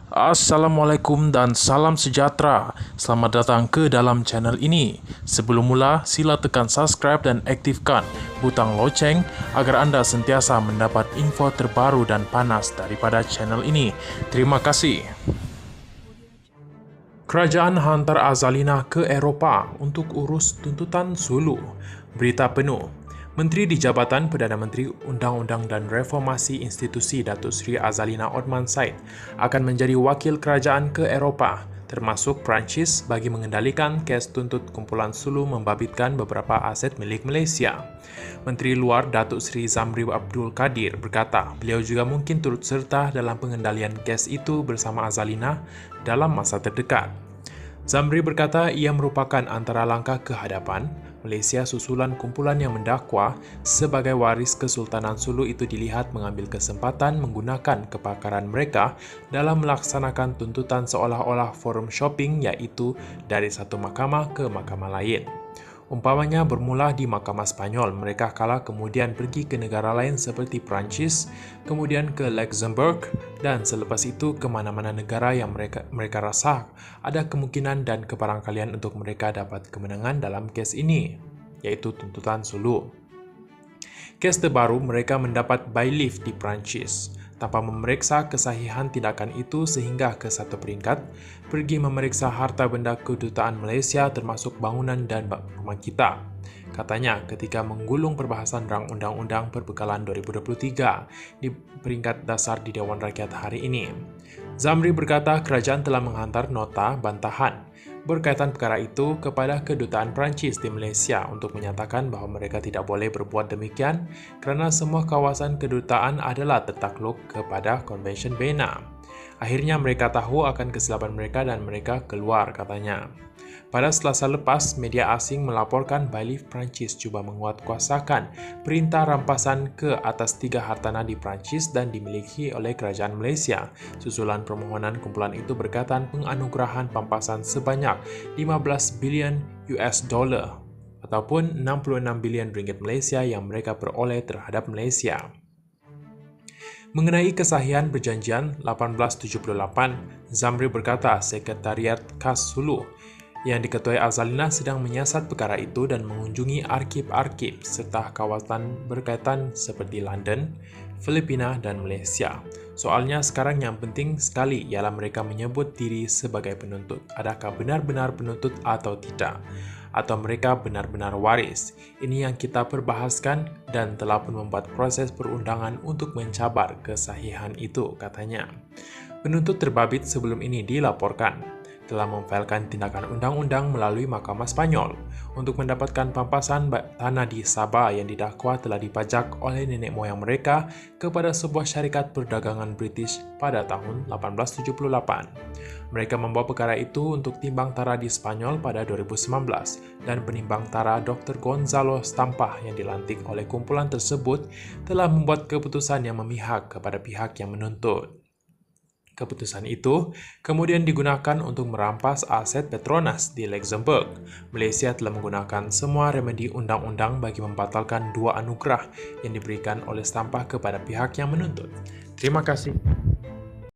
Assalamualaikum dan salam sejahtera. Selamat datang ke dalam channel ini. Sebelum mula, sila tekan subscribe dan aktifkan butang loceng agar anda sentiasa mendapat info terbaru dan panas daripada channel ini. Terima kasih. Kerajaan hantar Azalina ke Eropah untuk urus tuntutan Sulu. Berita penuh. Menteri di Jabatan Perdana Menteri Undang-Undang dan Reformasi Institusi Datuk Seri Azalina Othman Said akan menjadi wakil kerajaan ke Eropah, termasuk Perancis bagi mengendalikan kes tuntut kumpulan Sulu membabitkan beberapa aset milik Malaysia. Menteri Luar Datuk Seri Zamri Abdul Kadir berkata beliau juga mungkin turut serta dalam pengendalian kes itu bersama Azalina dalam masa terdekat. Zamri berkata ia merupakan antara langkah ke hadapan Malaysia susulan kumpulan yang mendakwa sebagai waris Kesultanan Sulu itu dilihat mengambil kesempatan menggunakan kepakaran mereka dalam melaksanakan tuntutan seolah-olah forum shopping, iaitu dari satu mahkamah ke mahkamah lain. Umpamanya bermula di mahkamah Spanyol, mereka kalah kemudian pergi ke negara lain seperti Perancis, kemudian ke Luxembourg, dan selepas itu ke mana-mana negara yang mereka rasa ada kemungkinan dan kebarangkalian untuk mereka dapat kemenangan dalam kes ini, yaitu tuntutan Sulu. Kes terbaru, mereka mendapat bailiff di Perancis. Tanpa memeriksa kesahihan tindakan itu sehingga ke satu peringkat, pergi memeriksa harta benda kedutaan Malaysia termasuk bangunan dan rumah kita. Katanya ketika menggulung perbahasan rang undang-undang perbekalan 2023 di peringkat dasar di Dewan Rakyat hari ini. Zamri berkata kerajaan telah menghantar nota bantahan berkaitan perkara itu kepada kedutaan Perancis di Malaysia untuk menyatakan bahawa mereka tidak boleh berbuat demikian kerana semua kawasan kedutaan adalah tertakluk kepada Konvensyen Vienna. Akhirnya mereka tahu akan kesilapan mereka dan mereka keluar, katanya. Pada Selasa lepas, media asing melaporkan bailiff Perancis cuba menguatkuasakan perintah rampasan ke atas 3 hartanah di Perancis dan dimiliki oleh kerajaan Malaysia. Susulan permohonan kumpulan itu berkaitan penganugerahan pampasan sebanyak 15 bilion US dollar ataupun 66 bilion ringgit Malaysia yang mereka peroleh terhadap Malaysia. Mengenai kesahihan perjanjian 1878, Zamri berkata Sekretariat Khas Sulu yang diketuai Azalina sedang menyiasat perkara itu dan mengunjungi arkib-arkib serta kawasan berkaitan seperti London, Filipina dan Malaysia. Soalnya sekarang yang penting sekali ialah mereka menyebut diri sebagai penuntut. Adakah benar-benar penuntut atau tidak? Atau mereka benar-benar waris? Ini yang kita perbahaskan dan telah pun membuat proses perundangan untuk mencabar kesahihan itu, katanya. Penuntut terbabit sebelum ini dilaporkan telah memfailkan tindakan undang-undang melalui Mahkamah Spanyol untuk mendapatkan pampasan tanah di Sabah yang didakwa telah dipajak oleh nenek moyang mereka kepada sebuah syarikat perdagangan British pada tahun 1878. Mereka membawa perkara itu untuk timbang tara di Spanyol pada 2019 dan penimbang tara Dr. Gonzalo Stampah yang dilantik oleh kumpulan tersebut telah membuat keputusan yang memihak kepada pihak yang menuntut. Keputusan itu kemudian digunakan untuk merampas aset Petronas di Luxembourg. Malaysia telah menggunakan semua remedi undang-undang bagi membatalkan 2 anugerah yang diberikan oleh Stampah kepada pihak yang menuntut. Terima kasih.